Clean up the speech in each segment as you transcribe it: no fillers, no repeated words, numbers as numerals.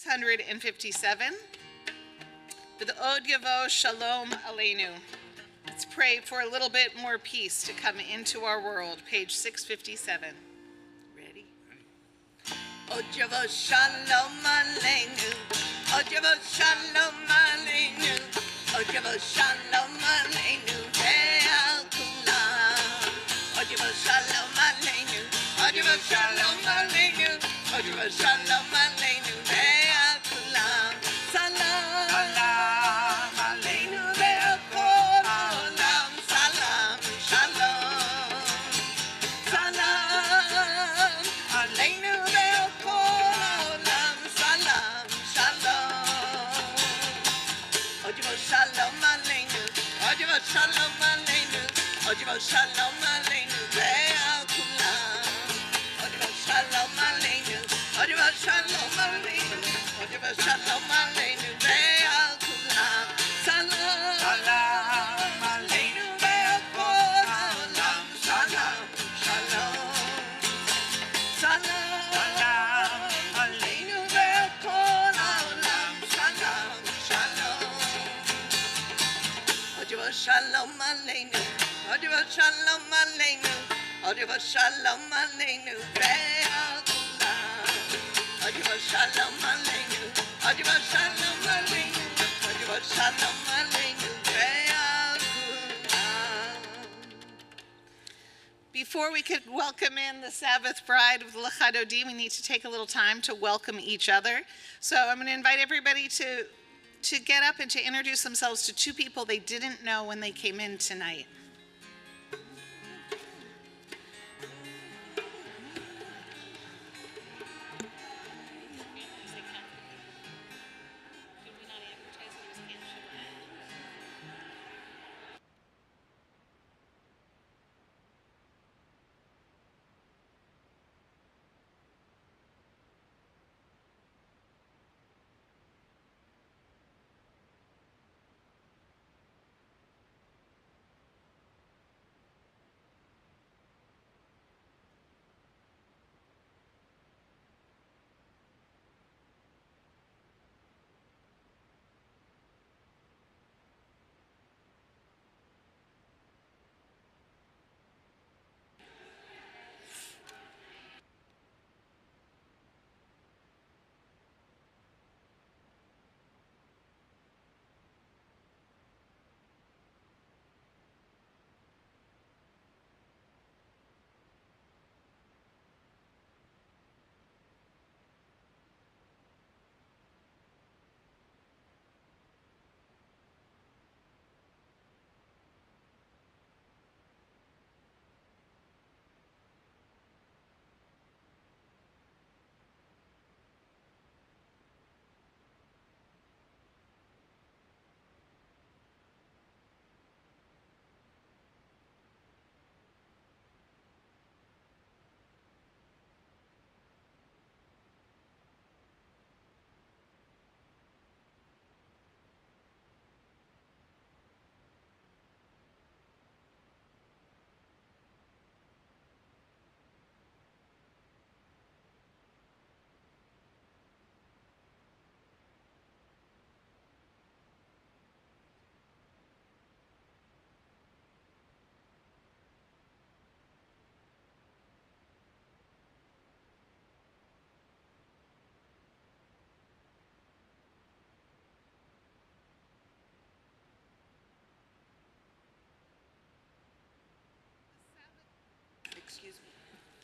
657. V'od yavo shalom aleinu. Let's pray for a little bit more peace to come into our world. Page 657. Ready? Od yavo shalom aleinu. Od yavo shalom aleinu. Od yavo shalom aleinu. Ve'al kulam. Od yavo shalom aleinu. Od yavo shalom aleinu. Od yavo shalom aleinu. Ve'al kulam. Salam. Salam aleinu ve'al kol olam. Salam. Shalom. Salam aleinu ve'al kol olam. Salam. Shalom. Od yavo shalom aleinu. Od yavo shalom aleinu. Od yavo shalom aleinu ve'al kulam. Od yavo shalom aleinu. Od yavo shalom aleinu. Od yavo shalom aleinu ve'al kulam. Salam. Salam aleinu ve'al kol olam. Salam. Shalom. Salam aleinu ve'al kol olam. Salam. Shalom. Od yavo shalom aleinu. Od yavo shalom aleinu. Od yavo shalom aleinu ve'al kulam. Od yavo shalom aleinu. Od yavo shalom aleinu. Od yavo shalom aleinu ve'al kulam. Before we could welcome in the Sabbath bride of the Lechadodi, we need to take a little time to welcome each other. So I'm going to invite everybody to get up and to introduce themselves to two people they didn't know when they came in tonight.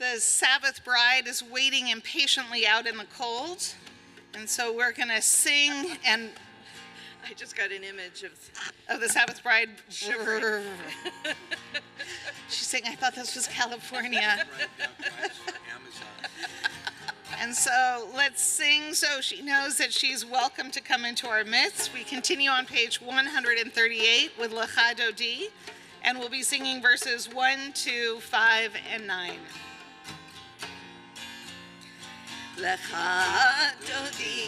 The Sabbath bride is waiting impatiently out in the cold, and so we're going to sing, and I just got an image of the Sabbath bride shivering. She's saying, I thought this was California. And so let's sing so she knows that she's welcome to come into our midst. We continue on page 138 with Lechadodi, and we'll be singing verses 1, 2, 5, and 9. Lechadodi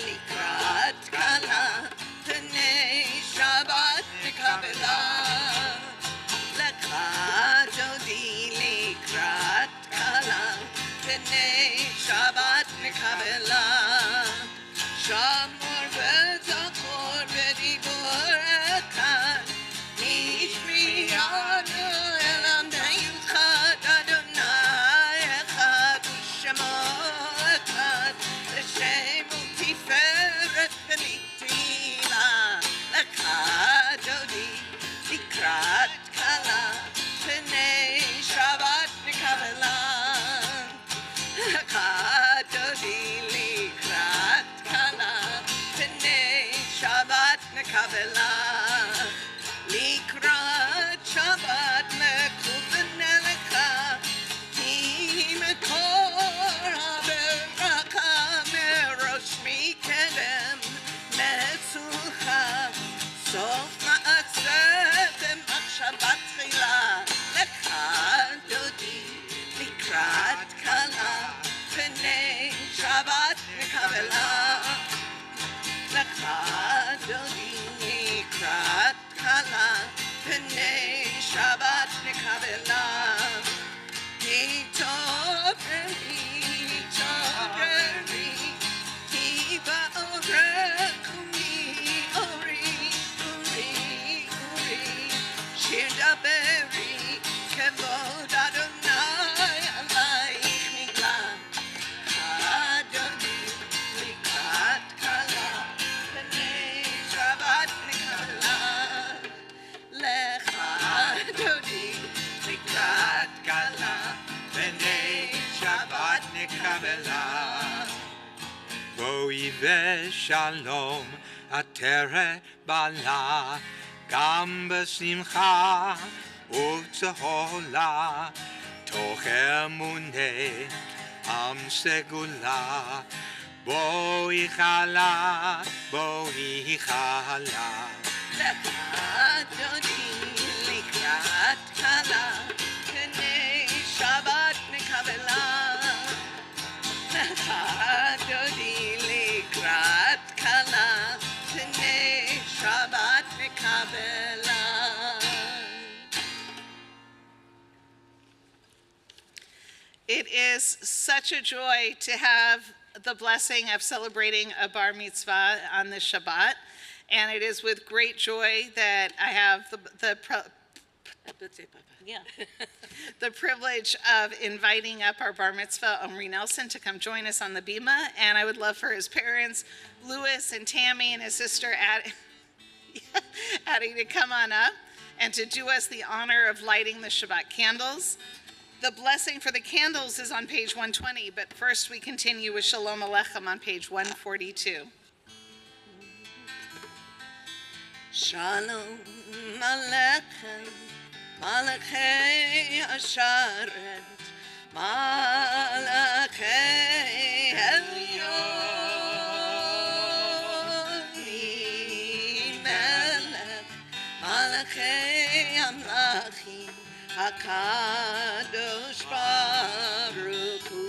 likrat kala, Pnei Shabbat Kabbalah. Lechadodi likrat kala, Pnei Shabbat Kabbalah. שיר דברי כבוד אדוני עלייך נגלה הדודי לקראת כלה פני שבת נקבלה לך דודי לקראת כלה פני שבת נקבלה בואי ושלום עטרת בעלה גם בשמחה ובצהולה תוך אמוני עם סגולה בואי חלה בואי חלה לך דודי לקראת כלה פני שבת נקבלה לך דודי לקראת כלה פני שבת נקבלה It is such a joy to have the blessing of celebrating a bar mitzvah on this Shabbat, and it is with great joy that I have the privilege of inviting up our bar mitzvah, Omri Nelson, to come join us on the bima, and I would love for his parents, Louis and Tammy, and his sister Addie, to come on up and to do us the honor of lighting the Shabbat candles. The blessing for the candles is on page 120, but first we continue with Shalom Aleichem on page 142. Shalom Aleichem, Malachei Asharet, Malachei Elyon, Melech, Malachei Amlachim, HaKadosh Baruch Hu.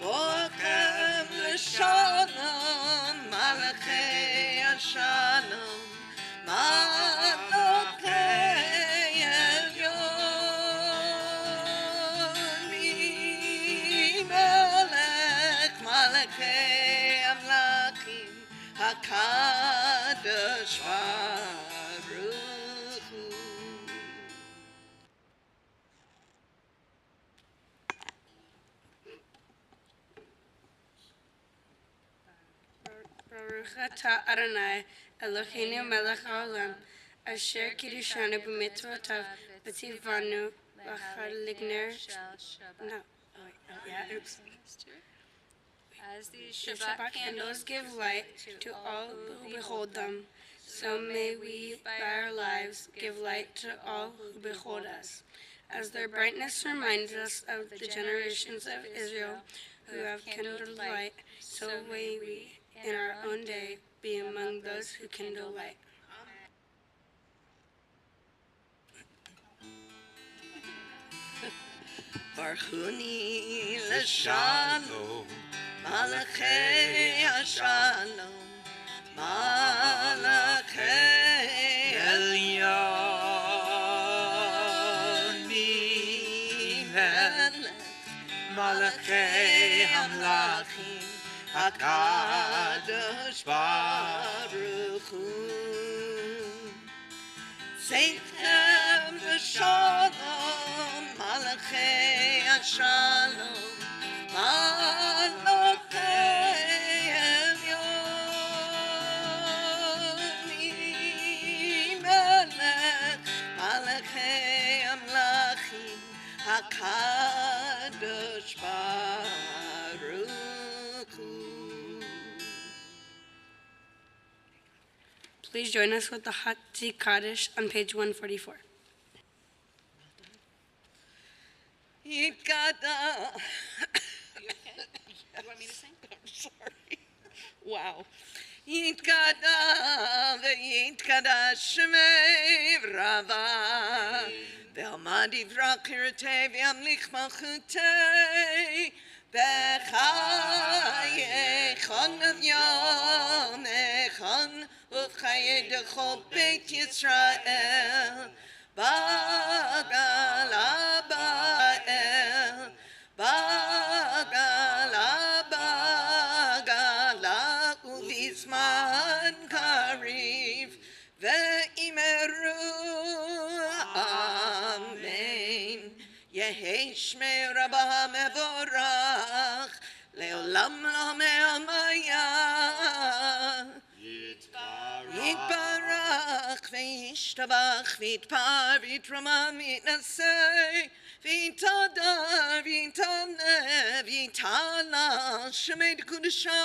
Bokem l'shalom, Malachei Shalom, Malachei Elyon, Melech, Malachei Amlachim, HaKadosh Baruch Hu. Baruch atah Adonai Eloheinu melech haolam asher kiddushanu b'mitzvotav v'tzivanu l'chad ligner. No. Oops. As these The Shabbat candles give light to all who behold them, so may we, by our lives, give light to all who behold us. As their brightness reminds us of the generations of Israel who have kindled light, so may we, in our own day, be among those who kindle light. Baruchuni l'shalom, Malachei Shalom, Malachei Elyon Melech Malachei Hamlachim HaKadosh Baruch Hu. Seichem l'shalom, Malachei Shalom, Malachei Elyon Melech, Malachei Amlachim, HaKadosh Baruch Hu. Please join us with the Hatzi Kaddish on page 144. Yitkada. You want me to sing? I'm sorry. Wow. Yitkada v'yitkada shmei v'rava v'almad yivrak hirtei v'yamlich malchutei v'chayechon v'yomechon uv'chayei dechol beit Yisrael Bagala Ba'el Bagala Bagala Uvisman Kariv Ve'ime יהי שמי רבה מבורך, לעולם לא מהמיה. יתברך וישתבח ויתפאר ויתרומם ויתנשא ויתהדר ויתעלה ויתעלה שמי קדושה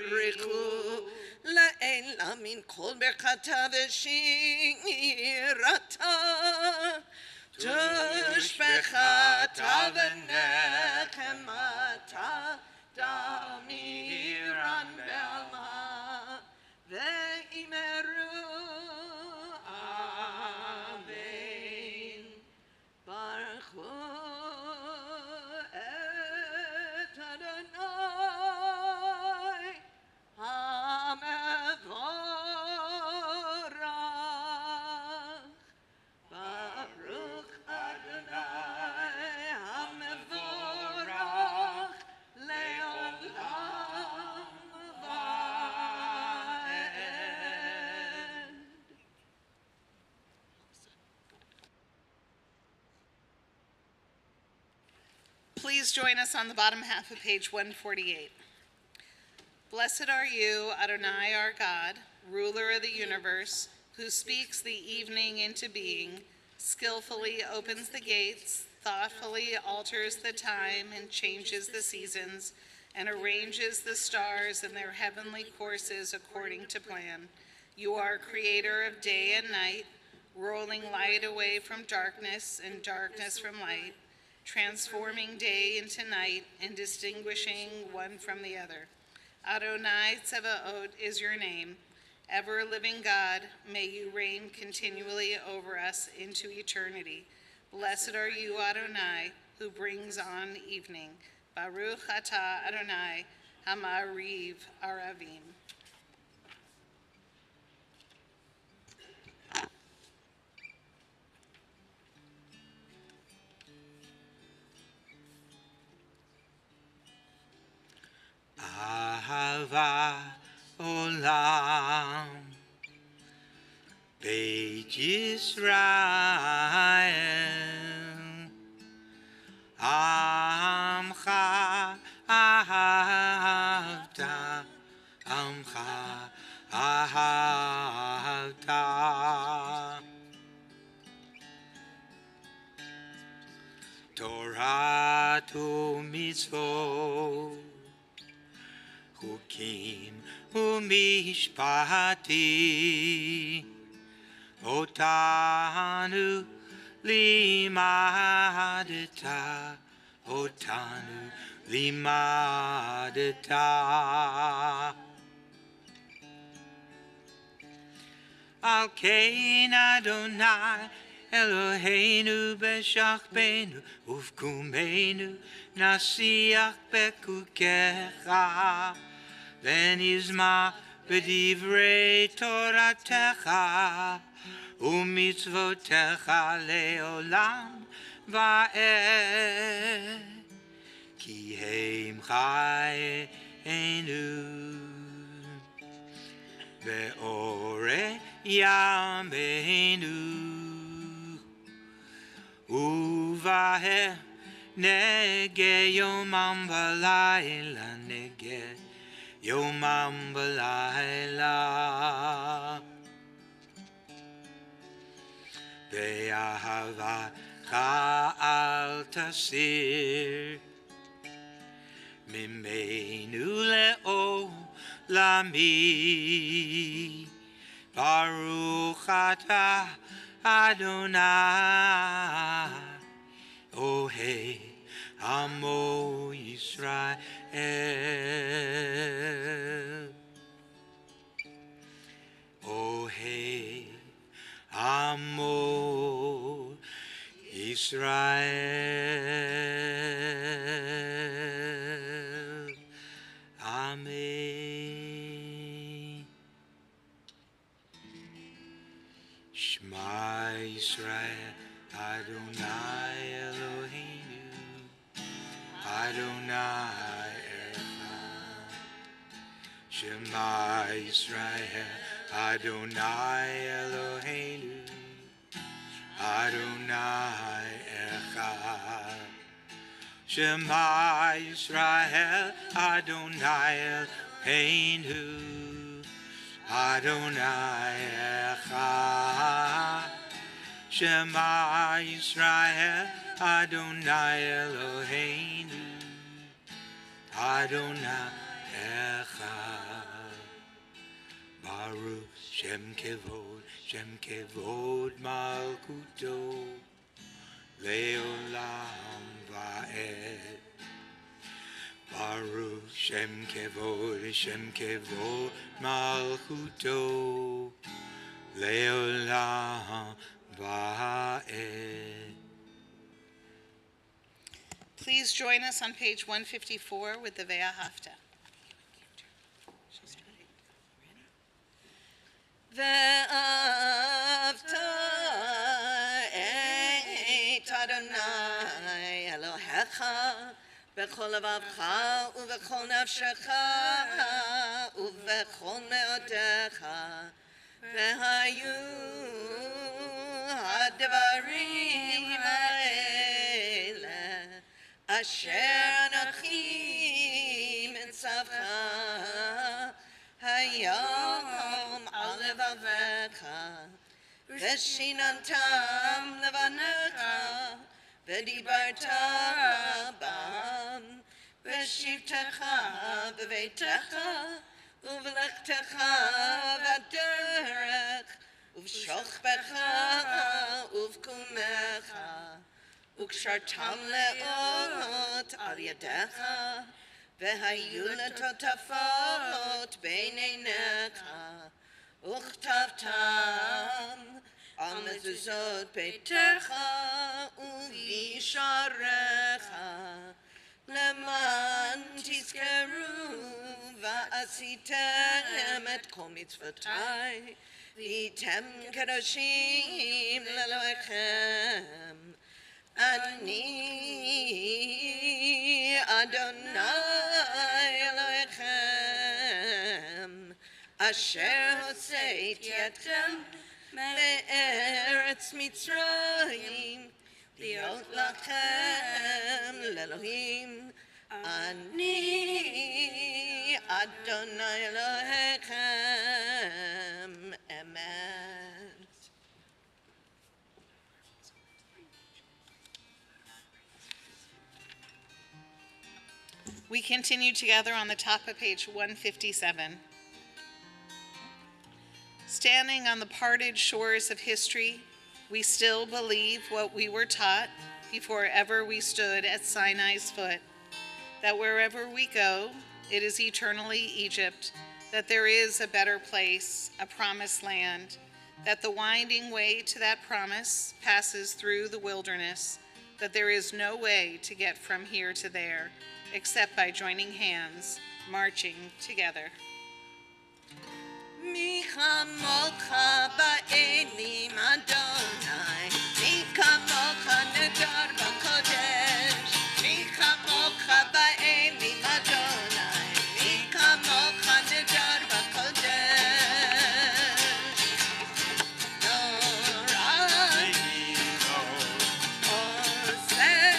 ברכו לעילה מן כל ברכתה ושירתה תושבחתה ונחמתה דמירן בעלמה ואמרו אמן. ברכו את אדוני המבורך. ברוך אדוני המבורך לעולם ועד. Please join us on the bottom half of page 148. Blessed are you, Adonai our God, ruler of the universe, who speaks the evening into being, skillfully opens the gates, thoughtfully alters the time and changes the seasons, and arranges the stars in their heavenly courses according to plan. You are creator of day and night, rolling light away from darkness and darkness from light, transforming day into night and distinguishing one from the other. Adonai Tsevaot is your name. Ever-living God, may you reign continually over us into eternity. Blessed are you, Adonai, who brings on evening. Baruch atah Adonai, Hamariv Aravim. Ahava Olam Beit Yisrael Amcha Ahavta Amcha Ahavta Torah to mitzvot Hukim umishpati Otanu limadeta Otanu limadeta Al kein Adonai Eloheinu b'shachbenu uvkumenu nasiach bekukecha v'nizma b'divrei toratecha umitzvotecha leolam va'ed ki heim chayenu ve'ore yameinu Uvahe nege yomam balayla nege yomam balayla Ve'ahava al tasir Mimenu le'olami Baruch atah Adonai, Ohei Amo Yisrael, Ohei Amo Yisrael. Amen. Shema Yisrael, Adonai Eloheinu, Adonai Echad. Shema Yisrael, Adonai Eloheinu, Adonai Echad. Shema Yisrael Adonai Eloheinu Adonai Echad. Shema Yisrael Adonai Eloheinu Adonai Echad. Baruch Shem Kevod Malkuto Leolam Va'ed. Baruch Shem Kevod Malkuto Leolam Va'ed. Please join us on page 154 with the Ve'ahavta. ואהבת את אדוני אלוהיך בכל לבבך ובכל נפשך ובכל מאודך והיו הדברים האלה אשר אנוכי מצווך היום על לבביך ושיננתם לבניך ודיברת בם בשבתך בביתך ובלכתך בדרך ובשוכבך ובקומך וקשרתם לאות על ידך והיו לטוטפות בין עיניך וכתבתם על מזוזות ביתך ובישעריך למען תזכרו ועשיתם את כל מצוותיי והייתם קדושים לאלוהיכם אני אדוני אלוהיכם אשר הוצאתי אתכם מארץ מצרים להיות לכם לאלוהים אני אדוני אלוהיכם אמת. We continue together on the top of page 157. Standing on the parted shores of history, we still believe what we were taught before ever we stood at Sinai's foot, that wherever we go, it is eternally Egypt, that there is a better place, a promised land, that the winding way to that promise passes through the wilderness, that there is no way to get from here to there, except by joining hands, marching together. מי כמוך באלים אדוני, מי כמוך נדר בקודש, מי כמוך באלים אדוני, מי כמוך נדר בקודש. נורא עושה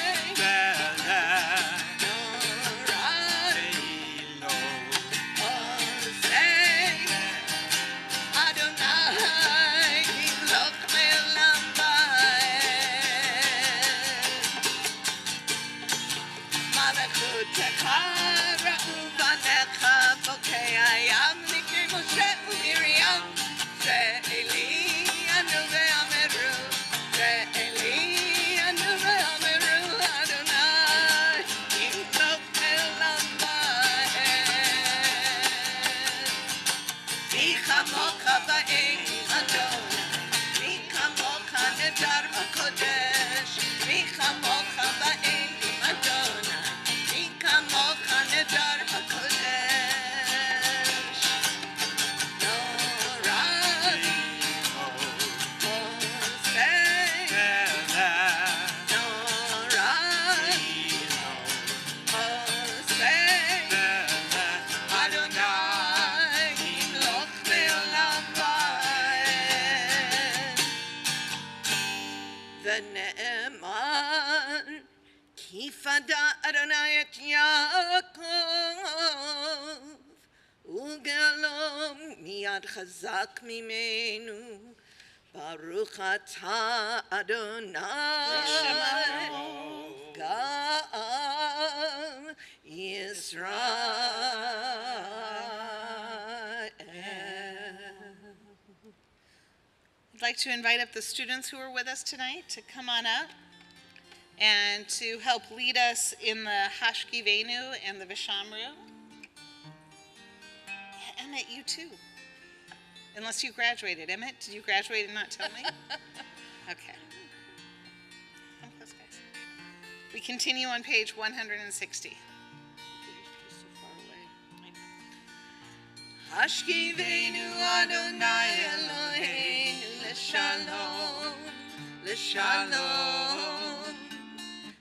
Kifada Adonai et Yaakov, Ugalom miad chazak mimenu, Baruch atah Adonai, Gal Yisrael. I'd like to invite up the students who are with us tonight to come on up and to help lead us in the Hashkivenu and the Vishamru. Yeah, Emmett, you too. Unless you graduated. Emmett, did you graduate and not tell me? Okay. Come close, guys. We continue on page 160. Hashkivenu Adonai Eloheinu l'shalom, l'shalom.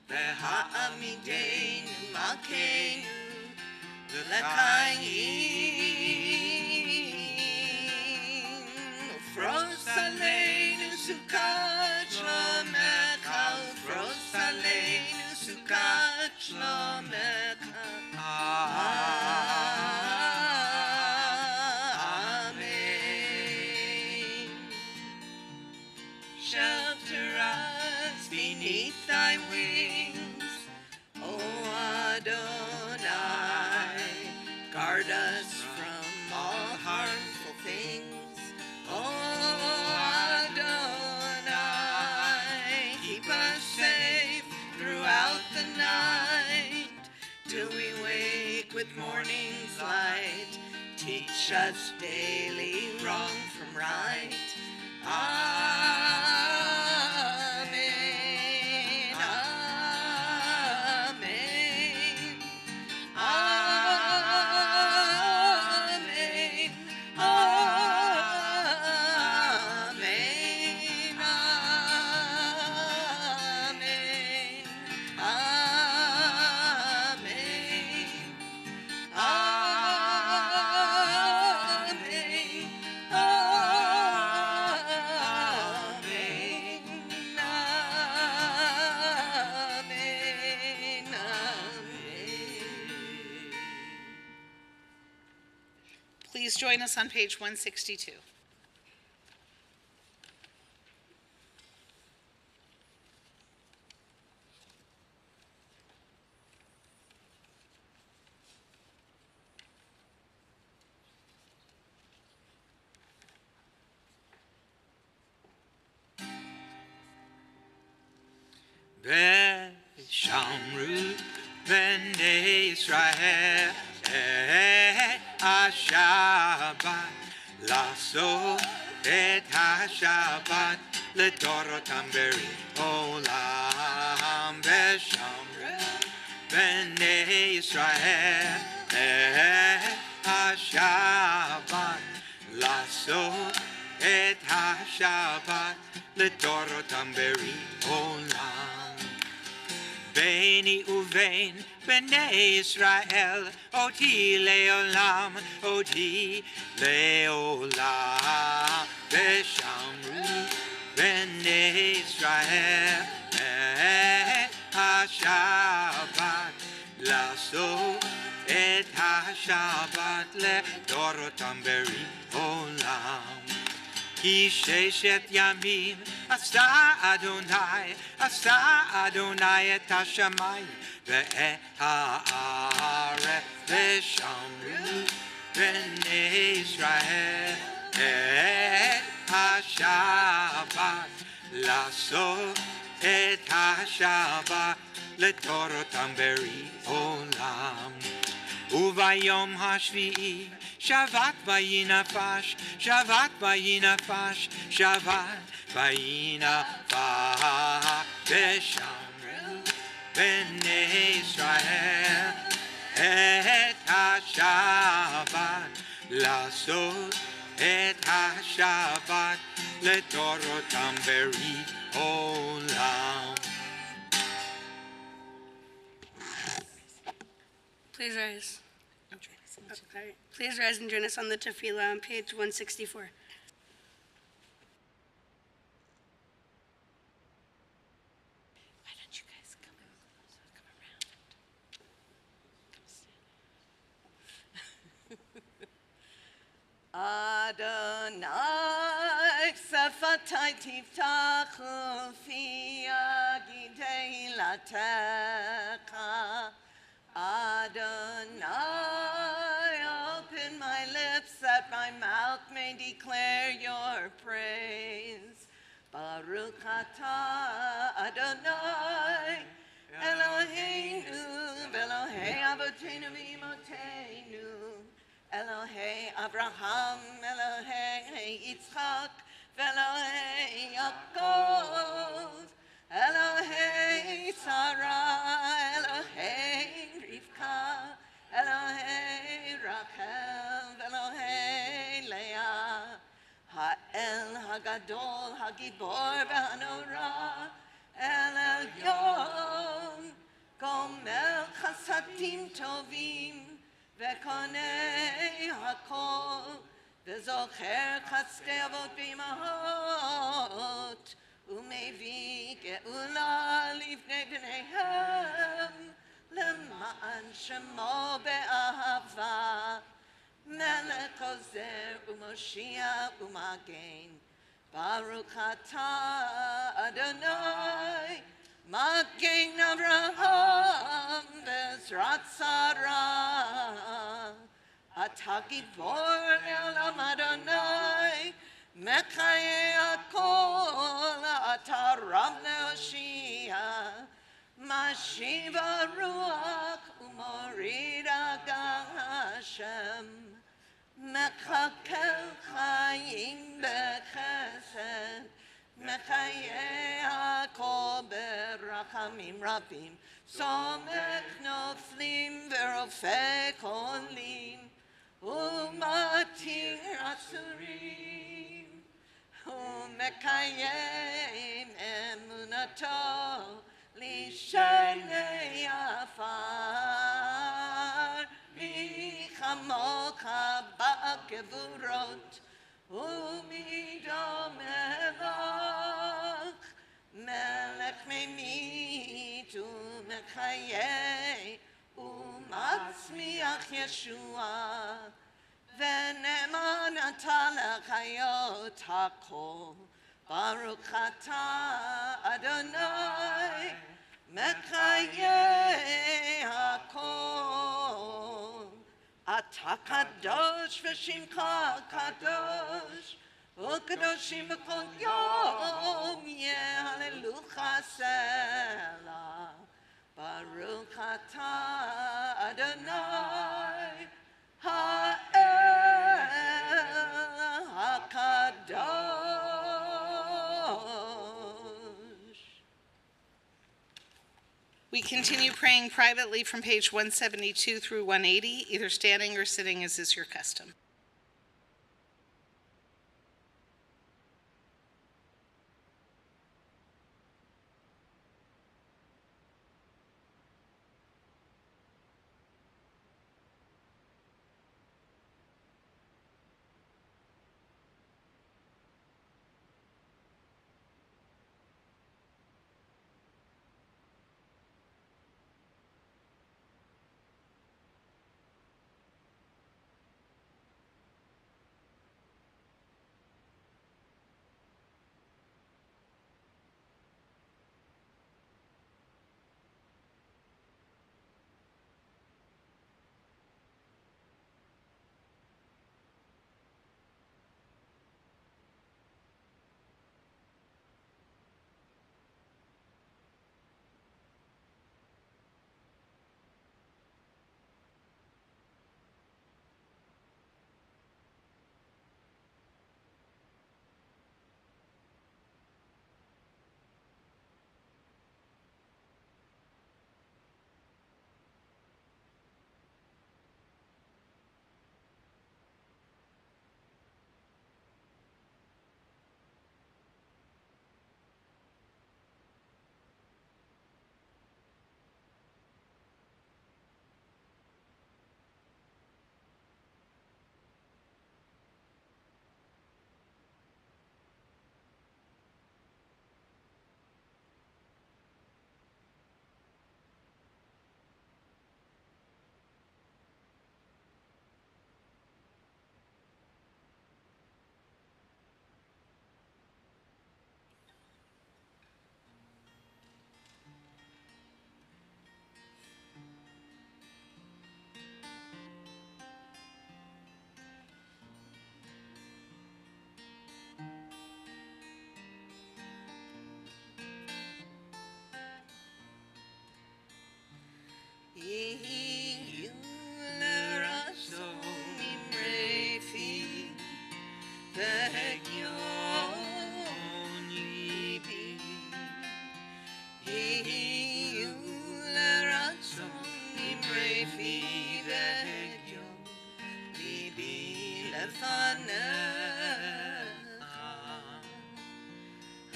V'ha'amidenu malkeinu l'chaim. Ufros aleinu sukat shlomecha, ufros aleinu sukat shlomecha. Shelter us beneath thy wings, O Adonai. Guard us from all harmful things, O Adonai. Keep us safe throughout the night, till we wake with morning's light. Teach us daily wrong from right. Amen, amen, amen, amen, amen, Please join us on page 162. Veshamru b'nei Yisrael HaShabbat לעשות את השבת לדורותם ברית עולם. ושמרו בני ישראל את השבת לעשות את השבת לדורותם ברית עולם. ביני ובין בני ישראל אותי לעולם, אותי לעולם. ושמרו בני ישראל את השבת לעשות את השבת לדורותם ברית עולם. כי ששת ימים עשה אדוני את השמיים ואת הארץ. ושמרו בני ישראל את השבת לעשות את השבת לדורותם ברית עולם. וביום השביעי שבת ויהי נפש, שבת ויהי נפש, שבת ויהי נפש. ושמרו בני ישראל את השבת לעשות את השבת לדורותם ברית עולם. Please rise. Please rise and join us on the tefillah on page 164. Why don't you guys come Adonai, Sefatai Tiftachu Fia Gidei Latecha. Adonai, open my lips that my mouth may declare your praise. Baruch atah Adonai, Eloheinu, Elohei Avotenu v'Imotenu, Elohei Abraham, Elohei Yitzchak, Elohei Yaakov, Elohei Sarah, Elohei Rivka, Elohei Rachel, Elohei Leah, Ha'el Hagadol, Hagibor v'Hanora, El Elyon, Gomel Chasadim Tovim, Vekonei Hakol, Vezocher Chaste Avot B'imahot, Umevi Geula Livnei B'neihem, Lema'an Shemo Be'ahava, Melech Ozer U'Moshiach U'Magen, Baruch atah Adonai, Magen Avraham Bezrat Sarah, Atah Gibor Elam Adonai, Mechaye Akol, Atah Rav Neoshia, Mashiva Ruach Umorid Agam Hashem, Mechakel Chayim Bechesed, Mechaye Hakol Berachamim Rabim, Somech Noflim Verofeh Kolim, Umatir Asurim, Umekayem Emunato, Lishanei Afar, Michamocha Ba'gevurot, Umidom Elach, Melech Memit Umechaye, Umatzmiach Yeshua, V'ne'eman atah lechayot hakol, Baruch atah Adonai, Mechaye hakol. Atah kadosh v'shimcha kadosh, U'kadoshim b'kol yom yehallelucha selah. Baruch atah Adonai, ha'el hakadosh. We continue praying privately from page 172 through 180, either standing or sitting as is your custom.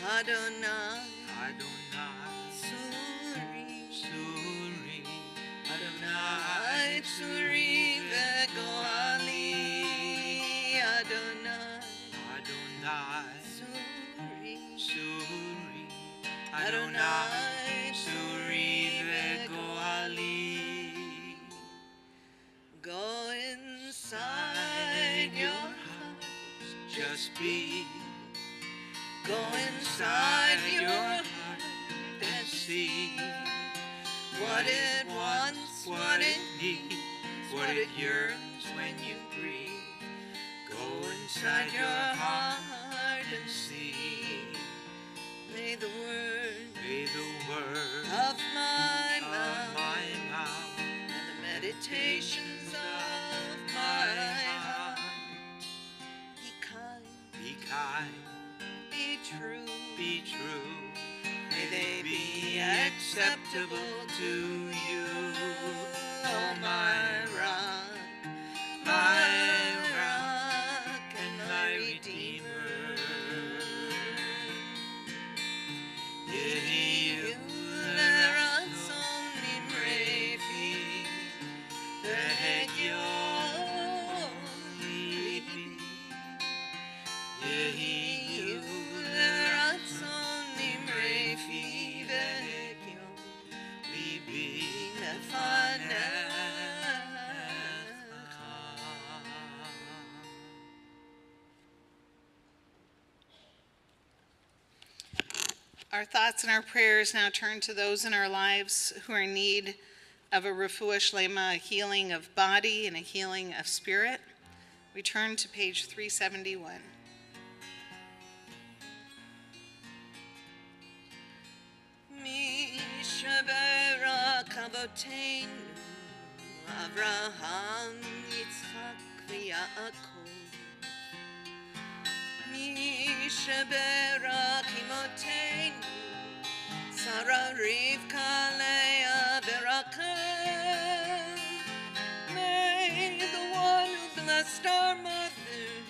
Adonai, Adonai, Suri, Suri, Adonai, Suri vegoali, Adonai, Adonai, Suri, Suri, Adonai, Suri vegoali. Go inside your heart, Just be. go inside your heart and see what it wants, what it needs, what it yearns when you breathe. Go inside your heart and see. May the word May the word of my of mouth my mouth and the meditations of my heart be kind, be kind, be true. be true. May they be acceptable to you, oh my rock, and my redeemer. Yehi l'ratzon nimrefi, v'hegyon libi. Yehi l'ratzon nimrefi, v'hegyon libi lefanecha. Our thoughts and our prayers now turn to those in our lives who are in need of a refuah shlema, a healing of body and a healing of spirit. We turn to page 371. Mi sheberak avoteinu, Avraham, Yitzchak, v'Yaakov. Mi sheberak imoteinu, Sarah, Rivka, Leah, v'Rachel. May the one who blessed our mothers,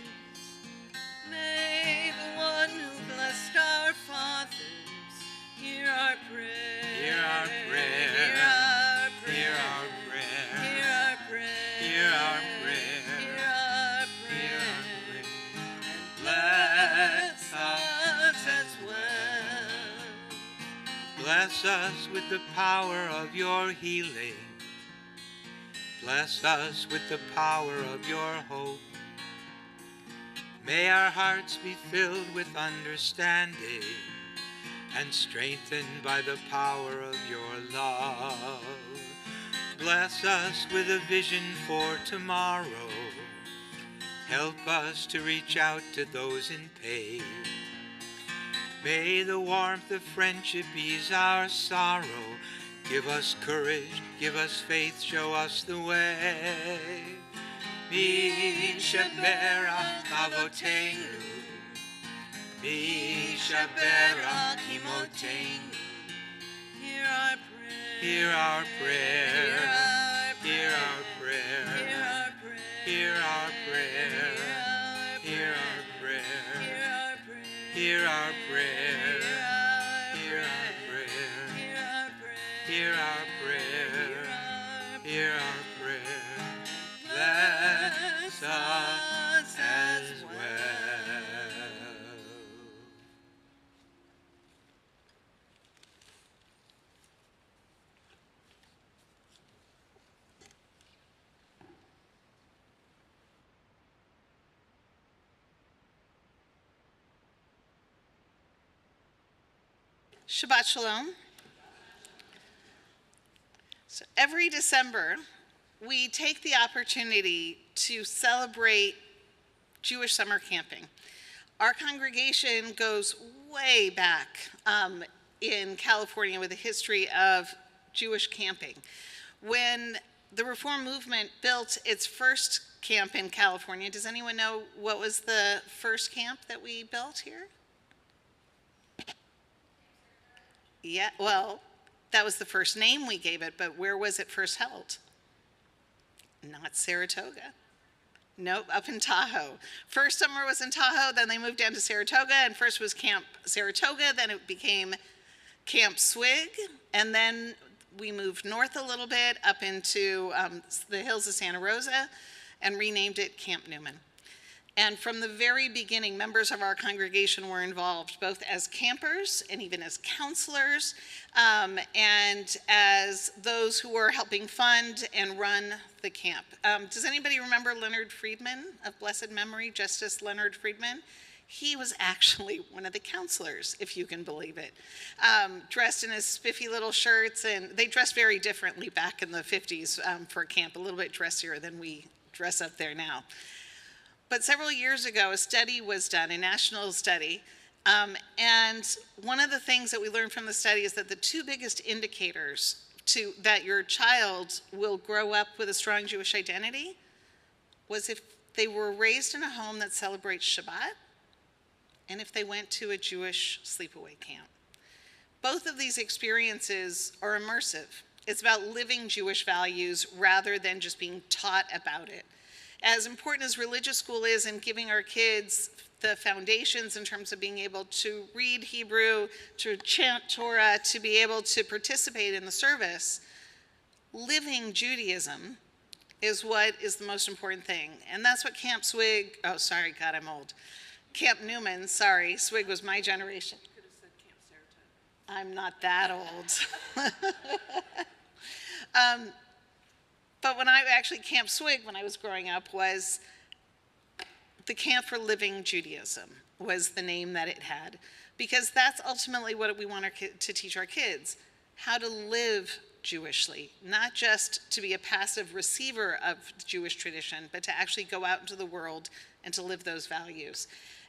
may the one who blessed our fathers, hear our prayer. Hear our prayer. Hear our prayer. Hear our prayer. Hear our prayer. Hear our prayer. Hear our Hear our prayer. prayer. And bless us as well. Bless us with the power of your healing. Bless us with the power of your hope. May our hearts be filled with understanding and strengthened by the power of your love. Bless us with a vision for tomorrow. Help us to reach out to those in pain. May the warmth of friendship ease our sorrow. Give us courage, give us faith, show us the way. Mi sheberach avoteinu, mi sheberach imoteinu. Hear our prayer. Hear our prayer. Hear our Hear our prayer. Hear our prayer. Hear our prayer. Hear Hear our prayer. our prayer. Hear our Hear our prayer. Hear our prayer. Bless us as well. Shabbat Shalom. So every December, we take the opportunity to celebrate Jewish summer camping. Our congregation goes way back in California with a history of Jewish camping. When the Reform movement built its first camp in California, does anyone know what was the first camp that we built here? Yeah, well, that was the first name we gave it, but where was it first held? Not Saratoga. Nope, up in Tahoe. First summer was in Tahoe, then they moved down to Saratoga, and first was Camp Saratoga, then it became Camp Swig, and then we moved north a little bit up into the hills of Santa Rosa and renamed it Camp Newman. And from the very beginning, members of our congregation were involved, both as campers and even as counselors, and as those who were helping fund and run the camp. Does anybody remember Leonard Friedman of blessed memory, Justice Leonard Friedman? He was actually one of the counselors, if you can believe it, dressed in his spiffy little shirts, and they dressed very differently back in the 50s for camp, a little bit dressier than we dress up there now. But several years ago, a study was done, a national study, and one of the things that we learned from the study is that the two biggest indicators that your child will grow up with a strong Jewish identity was if they were raised in a home that celebrates Shabbat, and if they went to a Jewish sleepaway camp. Both of these experiences are immersive. It's about living Jewish values rather than just being taught about it. As important as religious school is in giving our kids the foundations in terms of being able to read Hebrew, to chant Torah, to be able to participate in the service, living Judaism is what is the most important thing. And that's what Camp Swig, oh, sorry, God, I'm old. Camp Newman, sorry, Swig was my generation. You could have said Camp Saratoga. I'm not that old. But when I actually, Camp Swig, when I was growing up, was the Camp for Living Judaism was the name that it had. Because that's ultimately what we want to teach our kids, how to live Jewishly, not just to be a passive receiver of Jewish tradition, but to actually go out into the world and to live those values.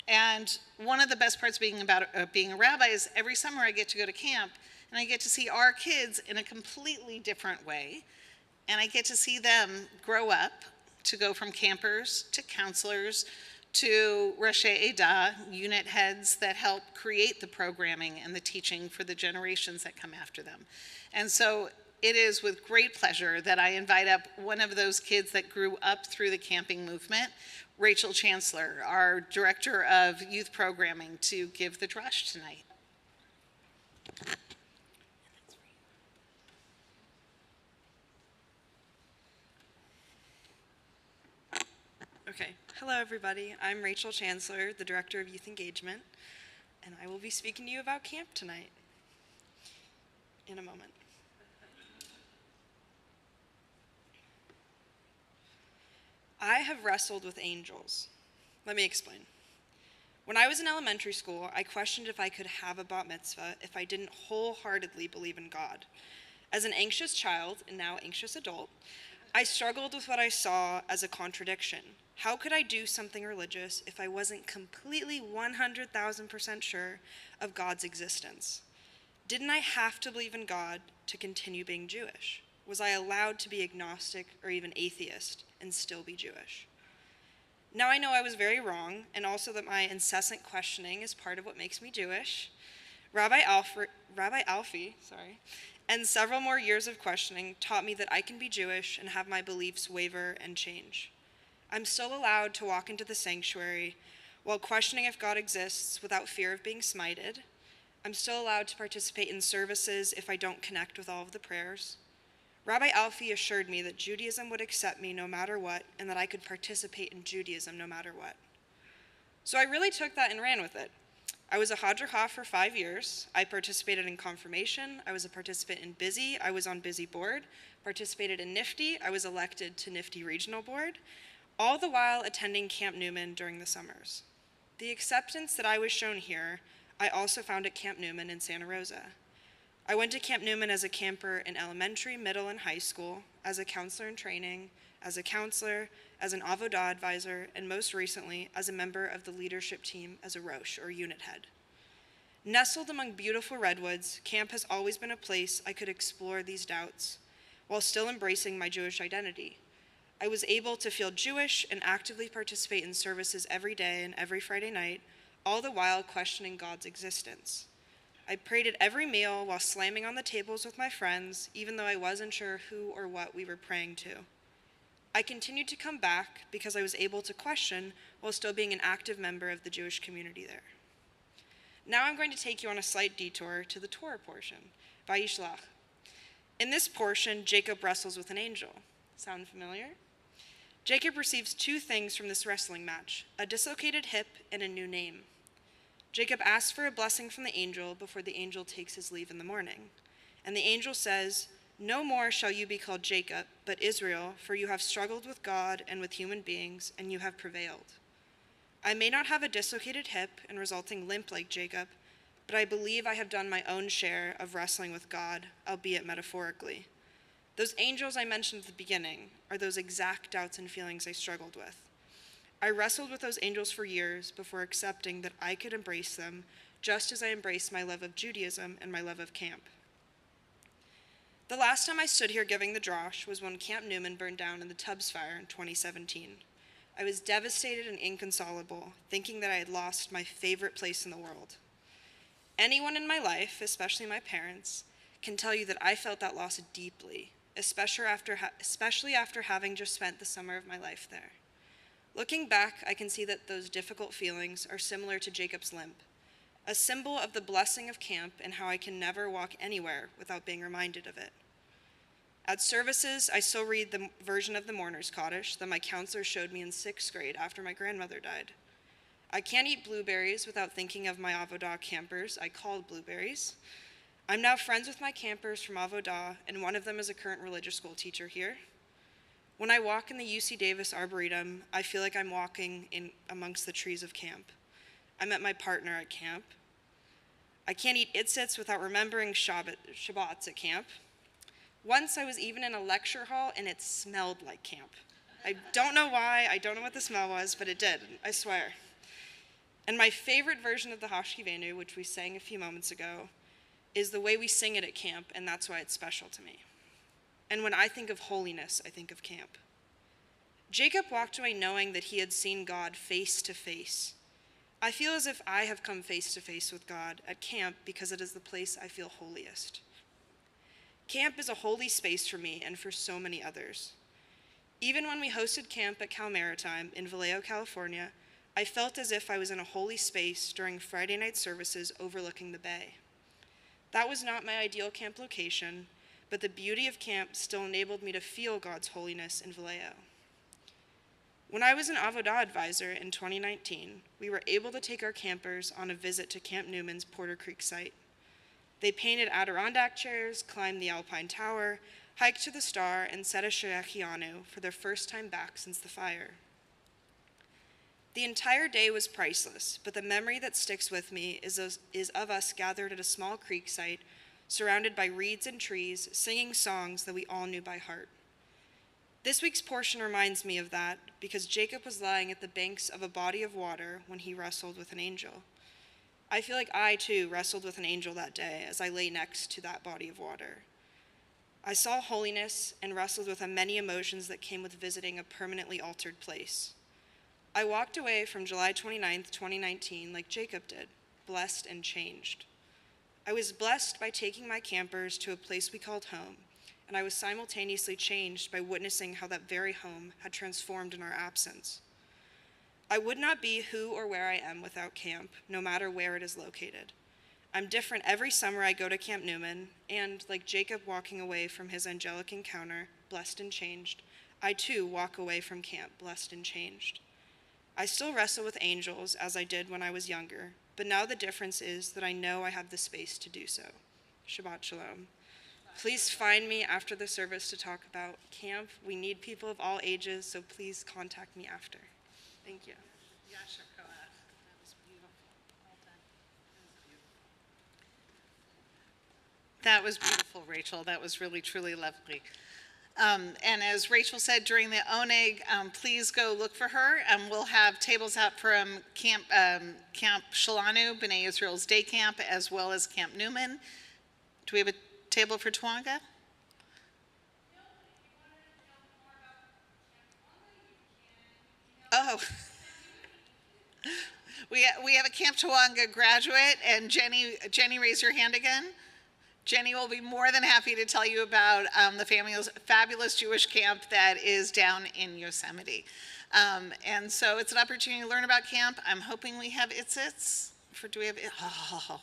And one of the best parts of being a rabbi is every summer I get to go to camp and I get to see our kids in a completely different way. And I get to see them grow up to go from campers to counselors to Roshei Edah, unit heads that help create the programming and the teaching for the generations that come after them. And so it is with great pleasure that I invite up one of those kids that grew up through the camping movement, Rachel Chancellor, our Director of Youth Programming, to give the drush tonight. Okay, hello everybody. I'm Rachel Chancellor, the Director of Youth Engagement, and I will be speaking to you about camp tonight in a moment. I have wrestled with angels. Let me explain. When I was in elementary school, I questioned if I could have a bat mitzvah if I didn't wholeheartedly believe in God. As an anxious child, and now anxious adult, I struggled with what I saw as a contradiction. How could I do something religious if I wasn't completely 100,000% sure of God's existence? Didn't I have to believe in God to continue being Jewish? Was I allowed to be agnostic or even atheist and still be Jewish? Now I know I was very wrong, and also that my incessant questioning is part of what makes me Jewish. Rabbi Alfie, and several more years of questioning taught me that I can be Jewish and have my beliefs waver and change. I'm still allowed to walk into the sanctuary while questioning if God exists without fear of being smited. I'm still allowed to participate in services if I don't connect with all of the prayers. Rabbi Alfie assured me that Judaism would accept me no matter what, and that I could participate in Judaism no matter what. So I really took that and ran with it. I was a Hadrcha for 5 years. I participated in confirmation. I was a participant in Busy. I was on Busy board. Participated in NIFTY. I was elected to NIFTY regional board, all the while attending Camp Newman during the summers. The acceptance that I was shown here, I also found at Camp Newman in Santa Rosa. I went to Camp Newman as a camper in elementary, middle, and high school, as a counselor in training, as a counselor, as an avodah advisor, and most recently, as a member of the leadership team as a Rosh, or unit head. Nestled among beautiful redwoods, camp has always been a place I could explore these doubts, while still embracing my Jewish identity. I was able to feel Jewish and actively participate in services every day and every Friday night, all the while questioning God's existence. I prayed at every meal while slamming on the tables with my friends, even though I wasn't sure who or what we were praying to. I continued to come back because I was able to question while still being an active member of the Jewish community there. Now I'm going to take you on a slight detour to the Torah portion, Vayishlach. In this portion, Jacob wrestles with an angel. Sound familiar? Jacob receives two things from this wrestling match, a dislocated hip and a new name. Jacob asks for a blessing from the angel before the angel takes his leave in the morning. And the angel says, "No more shall you be called Jacob, but Israel, for you have struggled with God and with human beings, and you have prevailed. I may not have a dislocated hip and resulting limp like Jacob, but I believe I have done my own share of wrestling with God, albeit metaphorically. Those angels I mentioned at the beginning are those exact doubts and feelings I struggled with. I wrestled with those angels for years before accepting that I could embrace them, just as I embraced my love of Judaism and my love of camp. The last time I stood here giving the drosh was when Camp Newman burned down in the Tubbs fire in 2017. I was devastated and inconsolable, thinking that I had lost my favorite place in the world. Anyone in my life, especially my parents, can tell you that I felt that loss deeply, especially after having just spent the summer of my life there. Looking back, I can see that those difficult feelings are similar to Jacob's limp, a symbol of the blessing of camp and how I can never walk anywhere without being reminded of it. At services, I still read the version of the Mourner's Cottage that my counselor showed me in 6th grade after my grandmother died. I can't eat blueberries without thinking of my Avodah campers I called blueberries. I'm now friends with my campers from Avodah, and one of them is a current religious school teacher here. When I walk in the UC Davis Arboretum, I feel like I'm walking in amongst the trees of camp. I met my partner at camp. I can't eat itzits without remembering Shabbats at camp. Once I was even in a lecture hall and it smelled like camp. I don't know why, I don't know what the smell was, but it did, I swear. And my favorite version of the Hashkivenu, which we sang a few moments ago, is the way we sing it at camp, and that's why it's special to me. And when I think of holiness, I think of camp. Jacob walked away knowing that he had seen God face to face. I feel as if I have come face to face with God at camp because it is the place I feel holiest. Camp is a holy space for me and for so many others. Even when we hosted camp at Cal Maritime in Vallejo, California, I felt as if I was in a holy space during Friday night services overlooking the bay. That was not my ideal camp location, but the beauty of camp still enabled me to feel God's holiness in Vallejo. When I was an Avodah advisor in 2019, we were able to take our campers on a visit to Camp Newman's Porter Creek site. They painted Adirondack chairs, climbed the Alpine Tower, hiked to the Star, and set a Shechianu for their first time back since the fire. The entire day was priceless, but the memory that sticks with me is of us gathered at a small creek site, surrounded by reeds and trees, singing songs that we all knew by heart. This week's portion reminds me of that because Jacob was lying at the banks of a body of water when he wrestled with an angel. I feel like I, too, wrestled with an angel that day as I lay next to that body of water. I saw holiness and wrestled with the many emotions that came with visiting a permanently altered place. I walked away from July 29th, 2019, like Jacob did, blessed and changed. I was blessed by taking my campers to a place we called home, and I was simultaneously changed by witnessing how that very home had transformed in our absence. I would not be who or where I am without camp, no matter where it is located. I'm different every summer I go to Camp Newman, and like Jacob walking away from his angelic encounter, blessed and changed, I too walk away from camp, blessed and changed. I still wrestle with angels as I did when I was younger, but now the difference is that I know I have the space to do so. Shabbat Shalom. Please find me after the service to talk about camp. We need people of all ages, so please contact me after. Thank you. Yasha Koach. That was beautiful. Well done. That was beautiful, Rachel. That was really, truly lovely. And as Rachel said during the Oneg, please go look for her. We'll have tables out from Camp Shalanu, B'nai Israel's day camp, as well as Camp Newman. Do we have a table for Tawanga? Oh. We have a Camp Tawanga graduate, and Jenny, raise your hand again. Jenny will be more than happy to tell you about the fabulous Jewish camp that is down in Yosemite. And so it's an opportunity to learn about camp. I'm hoping we have itzits. Do we have it? Oh.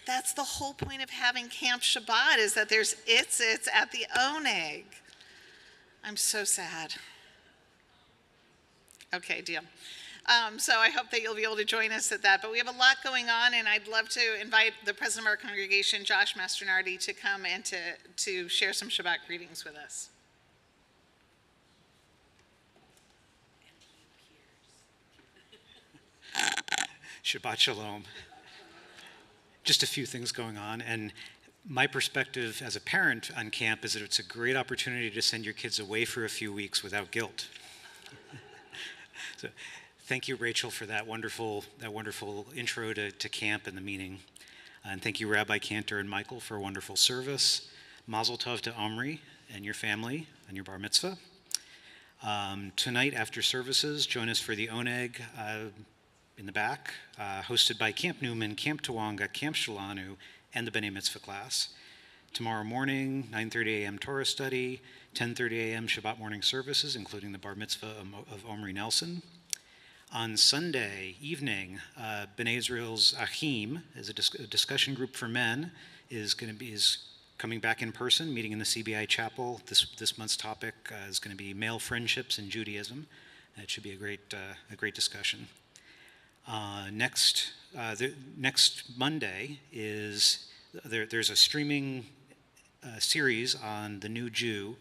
That's the whole point of having Camp Shabbat, is that there's itzits at the Oneg. I'm so sad. Okay, deal. So I hope that you'll be able to join us at that. But we have a lot going on, and I'd love to invite the president of our congregation, Josh Mastronardi, to come and to share some Shabbat greetings with us. Shabbat Shalom. Just a few things going on, and my perspective as a parent on camp is that it's a great opportunity to send your kids away for a few weeks without guilt. So, thank you, Rachel, for that wonderful intro to camp and the meaning. And thank you, Rabbi Cantor and Michael, for a wonderful service. Mazel tov to Omri and your family and your bar mitzvah. Tonight, after services, join us for the Oneg in the back, hosted by Camp Newman, Camp Tawanga, Camp Shalanu, and the B'nai Mitzvah class. Tomorrow morning, 9:30 a.m. Torah study, 10:30 a.m. Shabbat morning services, including the bar mitzvah of Omri Nelson. On Sunday evening, B'nai Israel's Achim, is a discussion group for men, is coming back in person, meeting in the CBI chapel. This month's topic is going to be male friendships in Judaism. It should be a great discussion. Next Monday is there's a streaming series on the New Jew,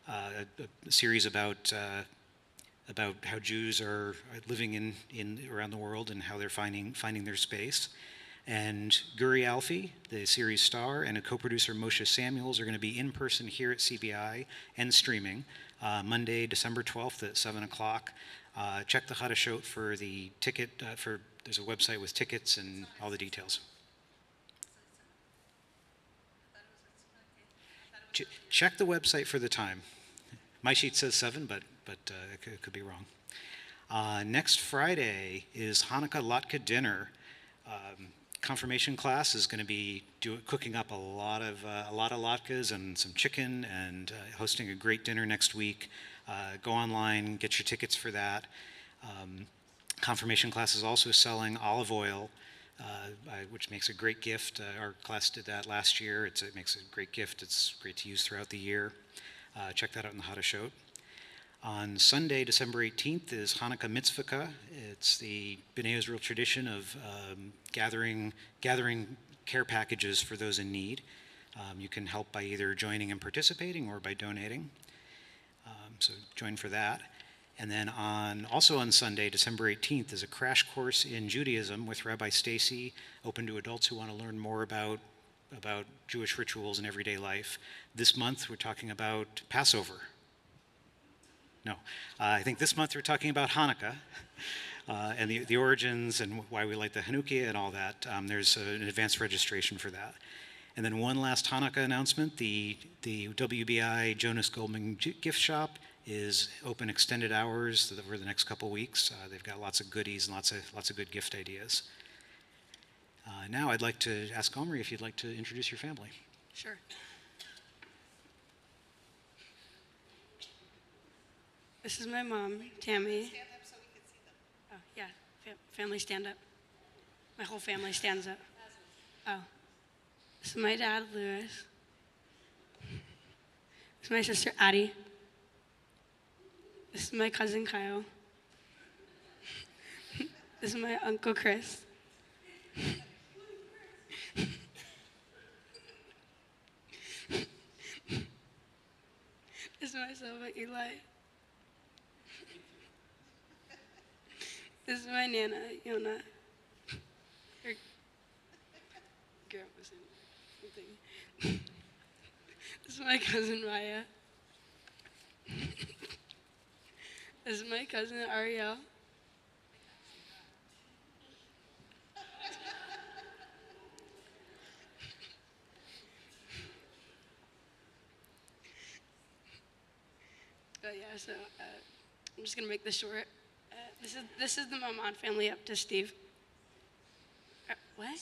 a series about how Jews are living in around the world and how they're finding their space. And Guri Alfie, the series star, and a co-producer Moshe Samuels are going to be in person here at CBI and streaming Monday, December 12th at 7 o'clock. Check the Hadashot for the ticket. There's a website with tickets and all the details. Check the website for the time. My sheet says 7, but it could be wrong. Next Friday is Hanukkah Latke dinner. Confirmation class is going to be cooking up a lot of latkes and some chicken, and hosting a great dinner next week. Go online, get your tickets for that. Confirmation class is also selling olive oil, which makes a great gift. Our class did that last year. It makes a great gift. It's great to use throughout the year. Check that out in the Hadashot. On Sunday, December 18th, is Hanukkah Mitzvah. It's the B'nai Israel tradition of gathering care packages for those in need. You can help by either joining and participating or by donating. So join for that. And then also on Sunday, December 18th, is a crash course in Judaism with Rabbi Stacy, open to adults who want to learn more about Jewish rituals and everyday life. This month, we're talking about Passover. No, I think this month we're talking about Hanukkah and the origins and why we light the Hanukkah and all that. There's an advanced registration for that. And then one last Hanukkah announcement: the WBI Jonas Goldman gift shop is open extended hours for the next couple weeks. They've got lots of goodies and lots of good gift ideas. Now I'd like to ask Omri if you'd like to introduce your family. Sure. This is my mom, Tammy. Stand up so we can see them. Oh, yeah. Family stand up. My whole family stands up. Oh. This is my dad, Louis. This is my sister, Addie. This is my cousin, Kyle. This is my uncle, Chris. This is myself, Eli. This is my Nana, Yona. Her grandma's something. This is my cousin, Raya. This is my cousin, Ariel. So I'm just gonna make this short. This is the Mamon family up to Steve. What?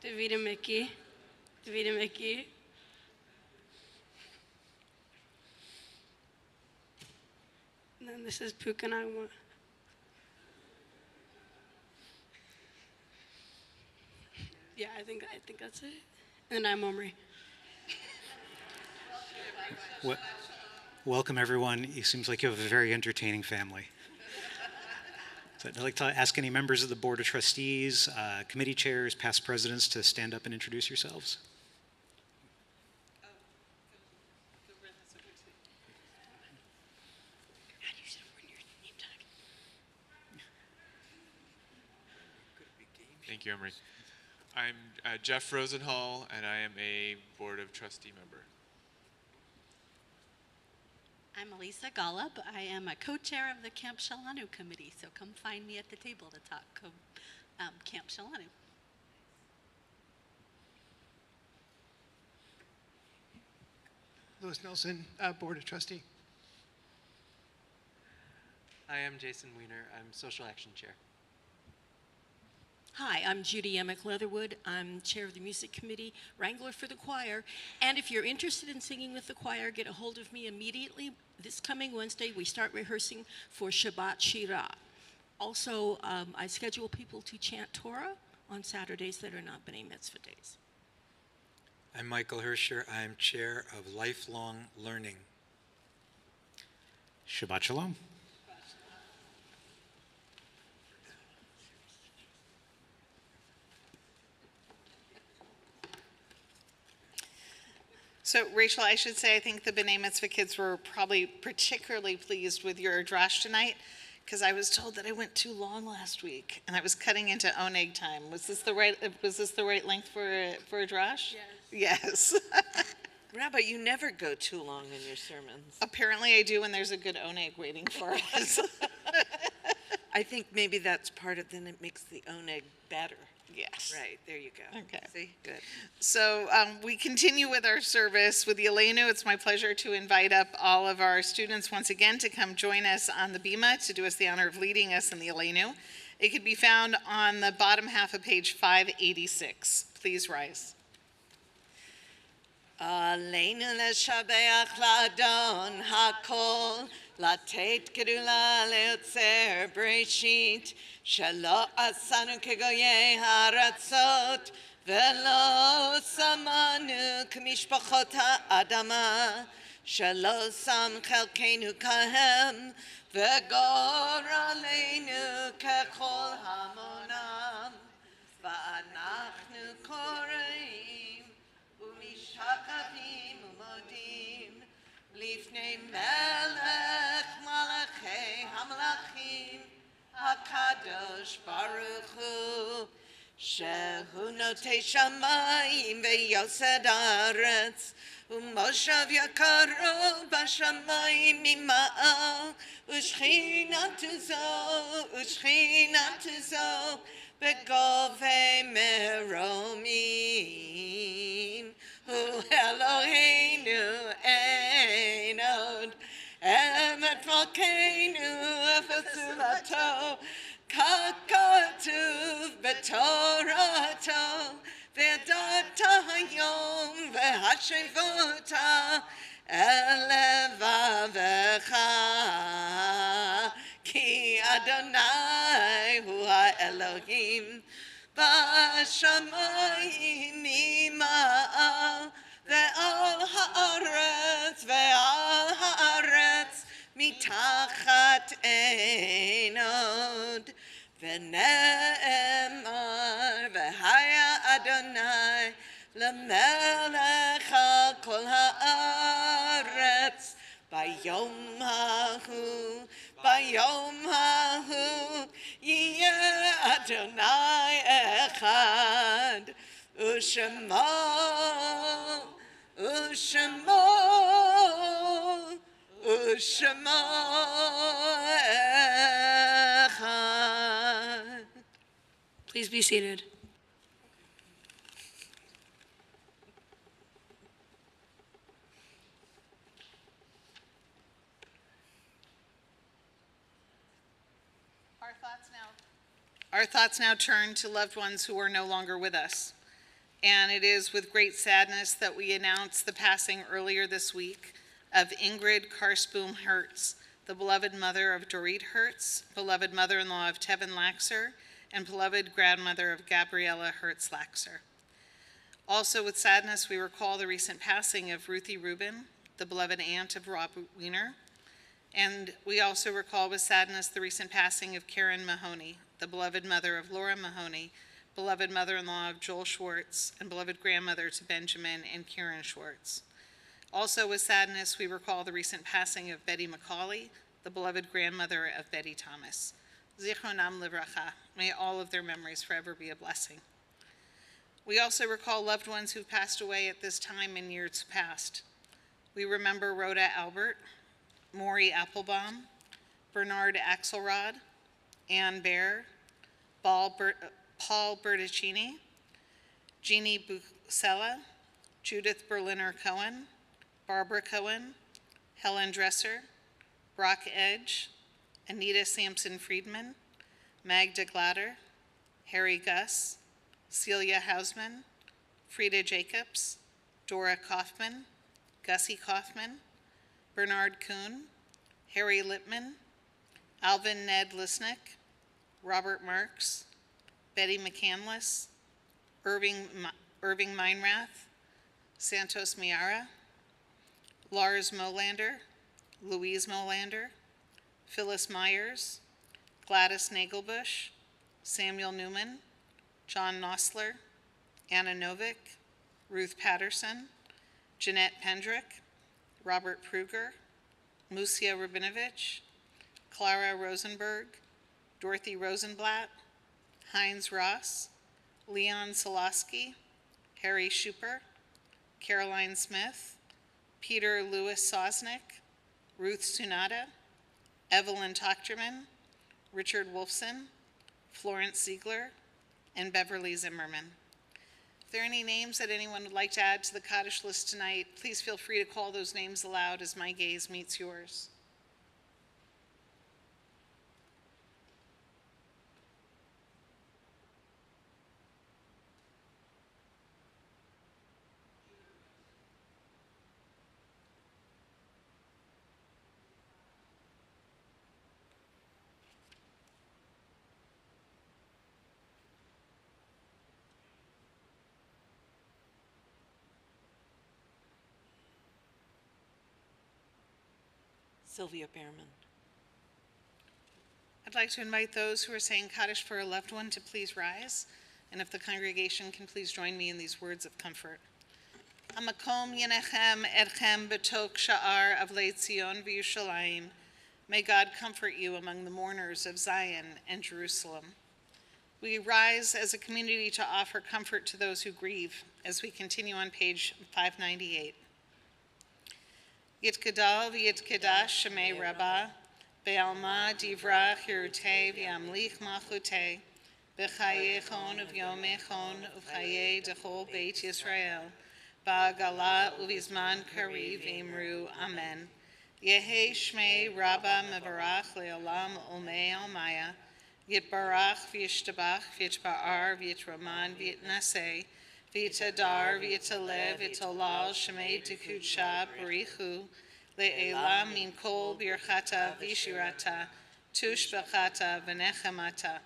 Davida Mickey. Davida Mickey. And then this is Pukanagwa. Yeah, I think that's it. And I'm Omri. Welcome, everyone. It seems like you have a very entertaining family. So I'd like to ask any members of the Board of Trustees, committee chairs, past presidents to stand up and introduce yourselves. Thank you, Emery. I'm Jeff Rosenhall, and I am a Board of Trustee member. I'm Elisa Golub. I am a co-chair of the Camp Shalanu committee, so come find me at the table to talk Camp Shalanu. Louis Nelson, Board of Trustee. Hi, I'm Jason Weiner. I'm Social Action Chair. Hi, I'm Judy Emick Leatherwood. I'm chair of the music committee, wrangler for the choir. And if you're interested in singing with the choir, get a hold of me immediately. This coming Wednesday, we start rehearsing for Shabbat Shirah. Also, I schedule people to chant Torah on Saturdays that are not B'nai Mitzvah days. I'm Michael Herscher. I am chair of Lifelong Learning. Shabbat Shalom. So, Rachel, I should say I think the B'nai Mitzvah kids were probably particularly pleased with your drash tonight, because I was told that I went too long last week, and I was cutting into oneg time. Was this the right length for a drash? Yes. Rabbi, you never go too long in your sermons. Apparently I do when there's a good oneg waiting for us. I think maybe that's part of, then it makes the oneg better. Yes. Right, there you go. Okay. See, good. So we continue with our service with the Aleinu. It's my pleasure to invite up all of our students once again to come join us on the Bima to do us the honor of leading us in the Aleinu. It can be found on the bottom half of page 586. Please rise. Aleinu leshabeach ladon hakol, latet gedula leotzer breshit, shelo asanu kegoye haratzot, velo samanu k'mishpachot ha'adama, shelo sam chelkeinu kahem, v'gor aleinu kechol hamonam, v'anachnu koreim, Shakadim umodim lifnei melech malachei hamalachim hakadosh baruch hu shehu notei shamayim veyosed haaretz umoshav yakaru bashamayim mima'al ushchinatu zo begovei meromim Hu Eloheinu Einod Emet Malkeinu Efesulato Kakatuv Betorato Ve'adata Hayom Ve'hashevuta Elevavecha Ki Adonai Hu HaElohim Bashamayim ima'al ve'al haaretz mitachat einod ve'ne'emar ve'haya Adonai lemelech al kol haaretz bayom hahu yeh Adonai echad u'shemo echad. Please be seated. Our thoughts now turn to loved ones who are no longer with us. And it is with great sadness that we announce the passing earlier this week of Ingrid Karsboom Hertz, the beloved mother of Dorit Hertz, beloved mother-in-law of Tevin Laxer, and beloved grandmother of Gabriella Hertz Laxer. Also with sadness, we recall the recent passing of Ruthie Rubin, the beloved aunt of Rob Wiener. And we also recall with sadness the recent passing of Karen Mahoney, the beloved mother of Laura Mahoney, beloved mother-in-law of Joel Schwartz, and beloved grandmother to Benjamin and Kieran Schwartz. Also with sadness, we recall the recent passing of Betty McCauley, the beloved grandmother of Betty Thomas. Zichronam livracha. May all of their memories forever be a blessing. We also recall loved ones who've passed away at this time in years past. We remember Rhoda Albert, Maury Applebaum, Bernard Axelrod, Ann Baer, Paul Berticini, Jeannie Busella, Judith Berliner Cohen, Barbara Cohen, Helen Dresser, Brock Edge, Anita Sampson Friedman, Magda Glatter, Harry Guss, Celia Hausman, Frida Jacobs, Dora Kaufman, Gussie Kaufman, Bernard Kuhn, Harry Lippman, Alvin Ned Lisnick, Robert Marks, Betty McCandless, Irving Meinrath, Santos Miara, Lars Molander, Louise Molander, Phyllis Myers, Gladys Nagelbush, Samuel Newman, John Nosler, Anna Novick, Ruth Patterson, Jeanette Pendrick, Robert Pruger, Musia Rabinovich, Clara Rosenberg, Dorothy Rosenblatt, Heinz Ross, Leon Solosky, Harry Schuper, Caroline Smith, Peter Lewis Sosnick, Ruth Sunada, Evelyn Tochterman, Richard Wolfson, Florence Ziegler, and Beverly Zimmerman. If there are any names that anyone would like to add to the Kaddish list tonight, please feel free to call those names aloud as my gaze meets yours. Sylvia Behrman. I'd like to invite those who are saying Kaddish for a loved one to please rise, and if the congregation can please join me in these words of comfort. Hamakom yenechem etchem betok sha'ar avlei Tzion v'Yushalayim. May God comfort you among the mourners of Zion and Jerusalem. We rise as a community to offer comfort to those who grieve as we continue on page 598. Yitkadal v'yitkedash shemei Rabbah, be'alma divra chirutei v'yamlich machutei, b'chayechon uv'yomechon uv'chayei dechol beit Yisrael, ba'agala uv'izman kari v'imru amen. Yehi shmei Rabbah mevarach le'olam olmei almaya, yitbarach v'yishtabach v'yitba'ar v'yitraman v'yitnaseh, V'yitadar, v'yitalev, v'yitolal, shemei tekudsha, barichu, le'elam min kol birchata, v'shirata, tush b'chata, v'nechemata,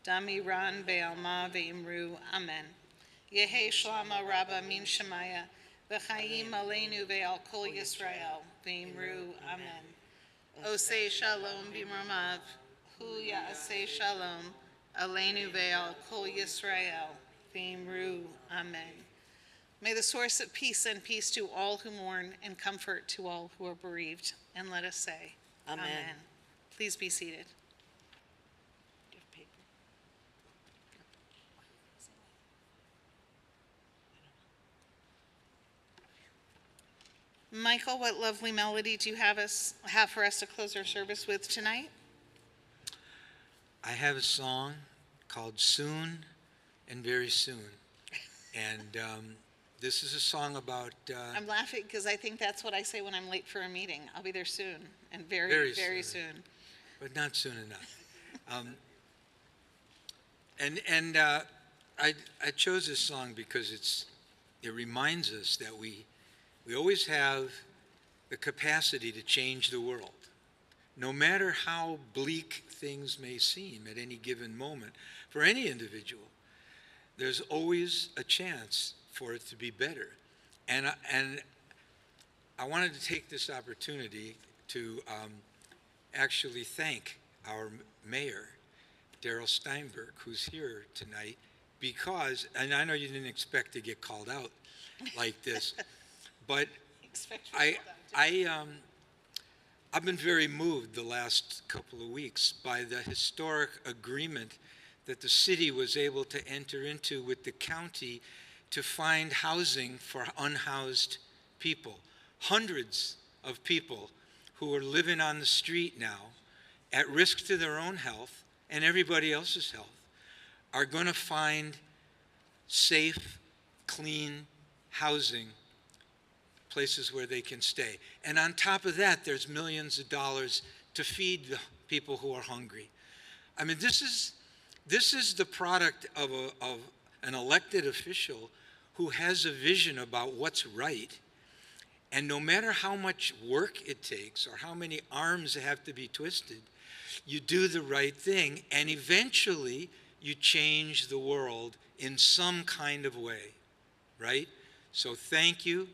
damiran be'alma v'imru, amen. Yehi shlama rabba min shemaya, v'chayim aleinu ve'al kol Yisrael, v'imru, amen. Osei shalom b'mramav, hu ya'asei shalom, aleinu ve'al kol Yisrael, v'imru, amen. May the source of peace send peace to all who mourn and comfort to all who are bereaved. And let us say, Amen. Amen. Please be seated. Michael, what lovely melody do you have for us to close our service with tonight? I have a song called Soon and Very Soon. And this is a song about... I'm laughing because I think that's what I say when I'm late for a meeting. I'll be there soon, and very soon. But not soon enough. I chose this song because it reminds us that we always have the capacity to change the world. No matter how bleak things may seem at any given moment, for any individual, there's always a chance for it to be better. And I wanted to take this opportunity to actually thank our mayor, Darrell Steinberg, who's here tonight, because, and I know you didn't expect to get called out like this, but I've been very moved the last couple of weeks by the historic agreement that the city was able to enter into with the county to find housing for unhoused people. Hundreds of people who are living on the street now, at risk to their own health and everybody else's health, are going to find safe, clean housing, places where they can stay. And on top of that, there's millions of dollars to feed the people who are hungry. I mean, this is the product of an elected official who has a vision about what's right. And no matter how much work it takes or how many arms have to be twisted, you do the right thing, and eventually you change the world in some kind of way, right? So thank you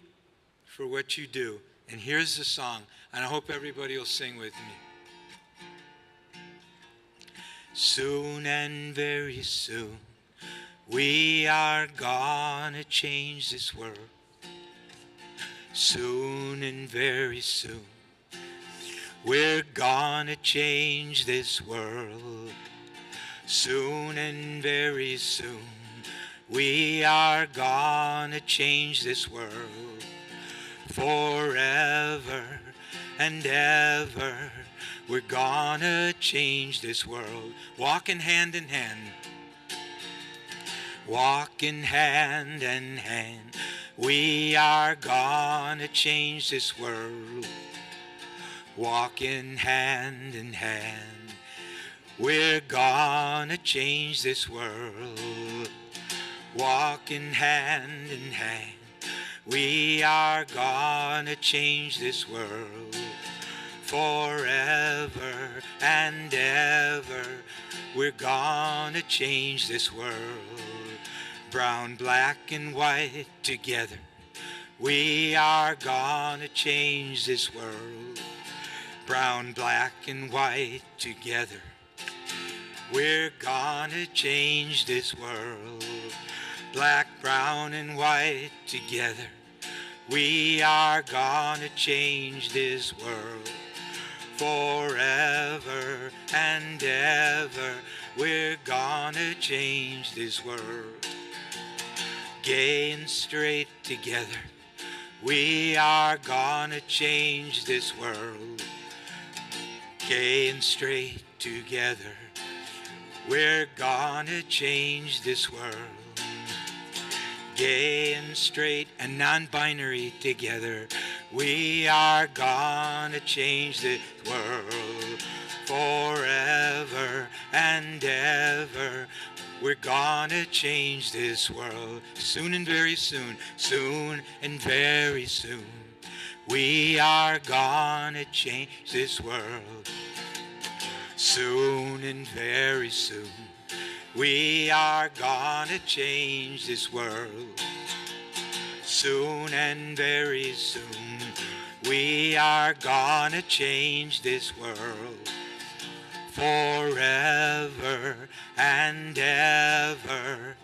for what you do. And here's the song, and I hope everybody will sing with me. Soon and very soon, we are gonna change this world. Soon and very soon, we're gonna change this world. Soon and very soon, we are gonna change this world. Forever and ever, we're gonna change this world. Walking hand in hand. Walking hand in hand. We are gonna change this world. Walking hand in hand. We're gonna change this world. Walking hand in hand. We are gonna change this world. Forever and ever, we're gonna change this world. Brown, black, and white together, we are gonna change this world. Brown, black, and white together, we're gonna change this world. Black, brown, and white together, we are gonna change this world. Forever and ever, we're gonna change this world. Gay and straight together, we are gonna change this world. Gay and straight together, we're gonna change this world. Gay and straight and non-binary together, we are gonna change this world. Forever and ever, we're gonna change this world. Soon and very soon, soon and very soon, we are gonna change this world. Soon and very soon, we are gonna change this world. Soon and very soon, we are gonna change this world. Forever and ever,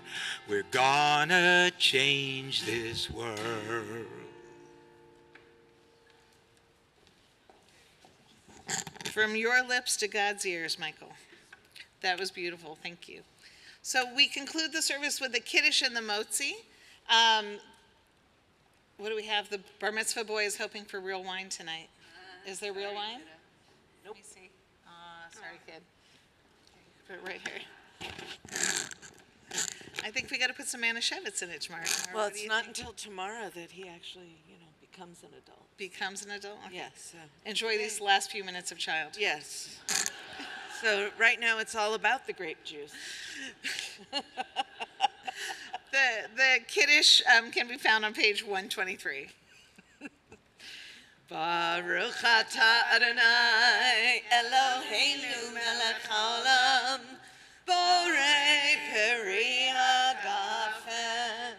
we're gonna change this world. From your lips to God's ears, Michael. That was beautiful. Thank you. So we conclude the service with the Kiddush and the Motzi. What do we have? The Bar Mitzvah boy is hoping for real wine tonight. Is there real wine? Nope. Let me see. Sorry, kid. Put it right here. I think we got to put some Manischewitz in it tomorrow. Well, it's not until tomorrow that he actually, becomes an adult. Becomes an adult? Okay. Yes. Enjoy these last few minutes of child. Yes. So right now it's all about the grape juice. The Kiddush can be found on page 123. Baruch atah Adonai Eloheinu melech haolam borei peri hagafen.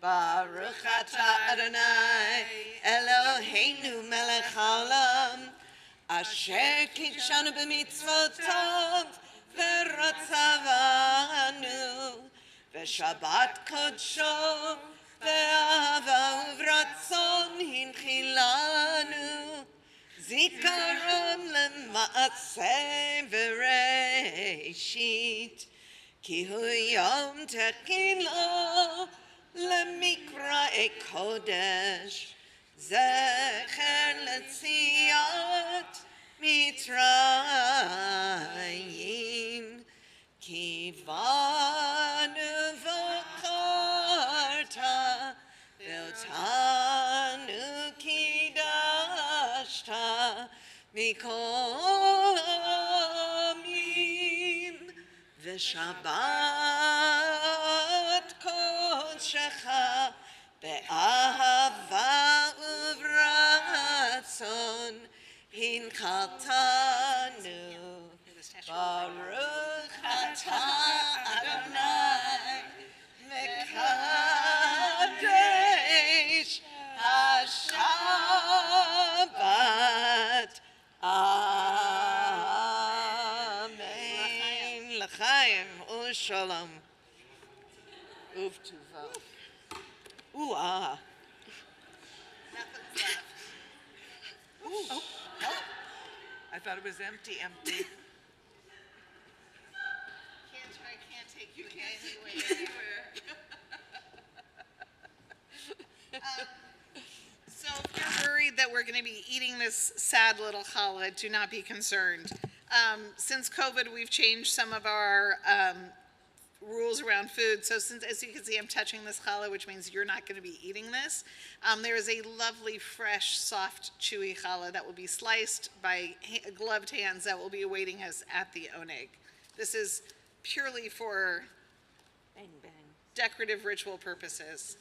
Baruch atah Adonai Eloheinu melech haolam asher kitshanu b'mitzvotav v'ratzavanu v'shabbat kodsho v'ahava uvratzon hinchilanu zikaron lema'aseh v'reishit ki hu yom techilo lemikra'e kodesh zecher letziat mitzrayim ki vanu v'karta v'otanu kidashta mikol amim v'shabbat kodshecha be'ahava uvratzon hinchaltanu Baruch atah Adonai mekadesh hashabbat. Amen. L'chaim u'shalom. Uv'tuva. Ooh-ah. Oh. I thought it was empty. I can't take you anywhere. So if you're worried that we're going to be eating this sad little challah, do not be concerned. Since COVID, we've changed some of our rules around food. So since, as you can see, I'm touching this challah, which means you're not going to be eating this. There is a lovely, fresh, soft, chewy challah that will be sliced by gloved hands that will be awaiting us at the oneg. This is purely for Bang, bang. decorative ritual purposes.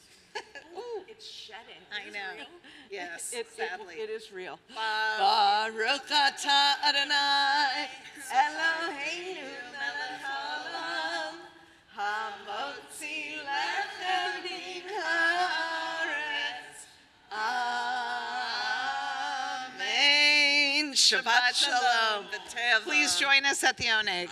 Ooh, it's shedding. I know. Yes, sadly. It is real. Baruch Baruch atah Adonai Eloheinu melech haolam hamotzi lechem min haaretz. Amen. Shabbat Shalom. Please join us at the oneg.